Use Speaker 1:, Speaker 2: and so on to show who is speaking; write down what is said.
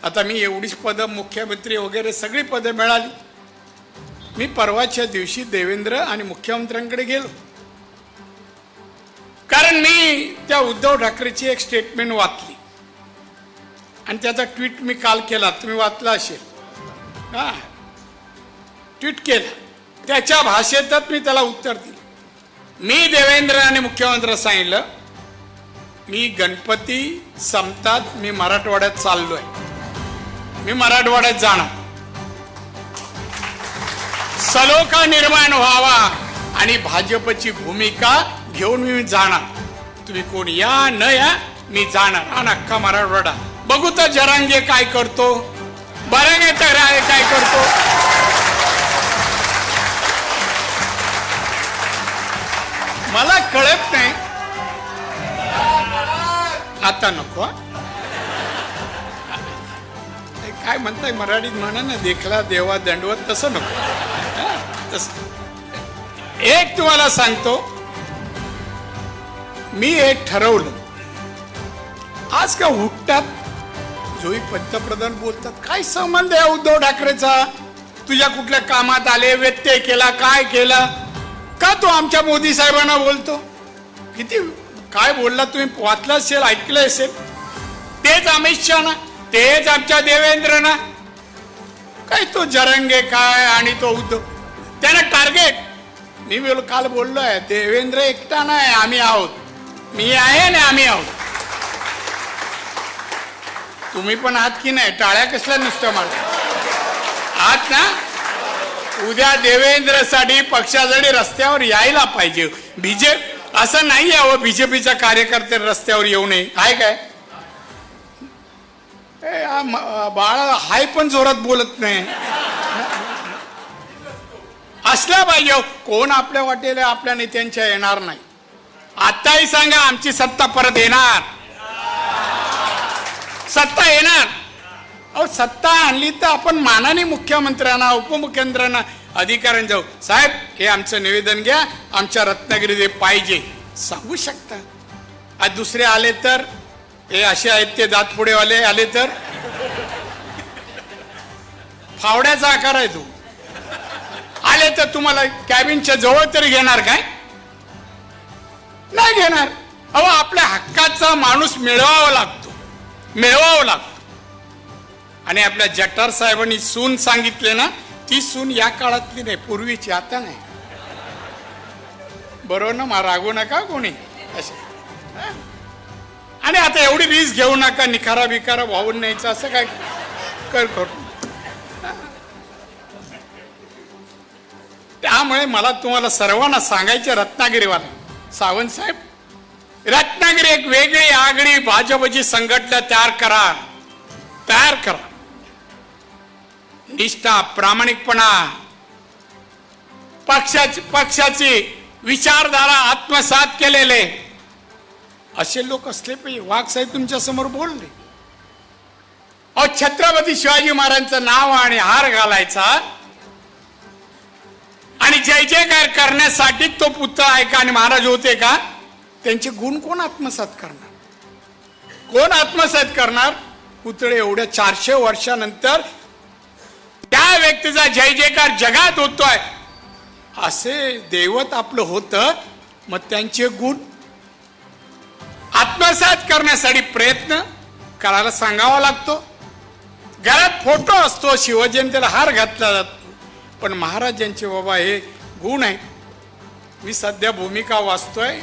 Speaker 1: आता मी एवढीच पदं, मुख्यमंत्री वगैरे सगळी पदं मिळाली. मी परवाच्या दिवशी देवेंद्र आणि मुख्यमंत्र्यांकडे गेलो, कारण मी त्या उद्धव ठाकरेची एक स्टेटमेंट वाचली आणि त्याचा ट्विट मी काल केला, तुम्ही वाचला असेल. हा, ट्विट केला, त्याच्या भाषेतच मी त्याला उत्तर दिलं. मी देवेंद्र आणि मुख्यमंत्री सांगितलं, मी गणपती संपतात मी मराठवाड्यात चाललोय, मी मराठवाड्यात जाणार, सलोखा निर्माण व्हावा आणि भाजपची भूमिका घेऊन मी जाणार. तुम्ही कोण या न या, मी जाणार आणि अख्खा मराठवाडा बघू तर जरांगे काय करतो, बरंगे तर काय करतो. मला कळत नाही, आता नको. काय म्हणताय मराठीत म्हणा ना, देखला देवा दंडवत, तसं नको. एक तुम्हाला सांगतो, मी एक ठरवलं. आज का हुकटात जोही पंतप्रधान बोलतात, काय संबंध आहे उद्धव ठाकरेचा, तुझ्या कुठल्या कामात आले, व्यत्यय केला, काय केला, का तो आमच्या मोदी साहेबांना बोलतो. किती काय बोलला तुम्ही, वाचलं असेल, ऐकलं असेल. तेच अमित शहा ना, तेच आमच्या देवेंद्र ना, काय तो जरंगे काय आणि तो उद्धव, त्याला टार्गेट. मी काल बोललो आहे, देवेंद्र एकटा नाही, आम्ही आहोत, मी आहे आणि आम्ही आहोत. तुम्ही पण आहात की नाही, टाळ्या कसल्या नुसत्या मार आहात ना. उद्या देवेंद्रसाठी पक्षासाठी रस्त्यावर यायला पाहिजे. असं नाही यावं बीजेपीचा कार्यकर्ते रस्त्यावर येऊ नये, आहे काय. बाळा हाय पण जोरात बोलत नाही, असला पाहिजे. कोण आपल्या वाटेला आपल्या नेत्यांच्या येणार नाही. आताही सांगा, आमची सत्ता परत येणार, सत्ता येणार. अहो, सत्ता आणली तर आपण मानाने मुख्यमंत्र्यांना, उपमुख्यमंत्र्यांना, अधिकाऱ्यांना जाऊ, साहेब हे आमचं निवेदन घ्या, आमच्या रत्नागिरीत पाहिजे, सांगू शकता. आज दुसरे आले तर, हे असे आहेत ते दातपुडेवाले आले तर, फावड्याचा आकार आहे तो, आले तर तुम्हाला कॅबिनच्या जवळ तरी घेणार काय, नाही घेणार. अहो, आपल्या हक्काचा माणूस मिळवावा लागतो, मिळवावा लागतो. आणि आपल्या जठार साहेबांनी सून सांगितले ना, ती सून या काळातली नाही, पूर्वीची, आता नाही. बरोबर ना, रागू नका कोणी असे. आणि आता एवढी रिस्क घेऊ नका, निखारा बिखारा वाहून न्यायचं असं काय कर. त्यामुळे मला तुम्हाला सर्वांना सांगायचे, रत्नागिरीवाला सावंत साहेब, रत्नागिरी एक वेगळी आगळी भाजपची संघटना तयार करा, तयार करा. निष्ठा, प्रामाणिकपणा, पक्षाची विचारधारा आत्मसात केलेले असे लोक असले पाहिजे. वाघ साहेब तुमच्या समोर बोलले, अहो छत्रपती शिवाजी महाराजांचं नाव आणि हार घालायचा आणि जय जयकार करण्यासाठी तो पुत्र आहे का आणि महाराज होते का. त्यांचे गुण कोण आत्मसात करणार, कोण आत्मसात करणार. पुतळे एवढ्या 400 वर्षानंतर त्या व्यक्तीचा जय जयकार जगात होतोय, असे दैवत आपलं होतं. मग त्यांचे गुण आत्मसात करण्यासाठी प्रयत्न करायला सांगावा लागतो. घरात फोटो असतो, शिवजयंतीला हार घातला जातो, पण महाराजांचे बाबा हे गुण आहे. मी सध्या भूमिका वाचतोय,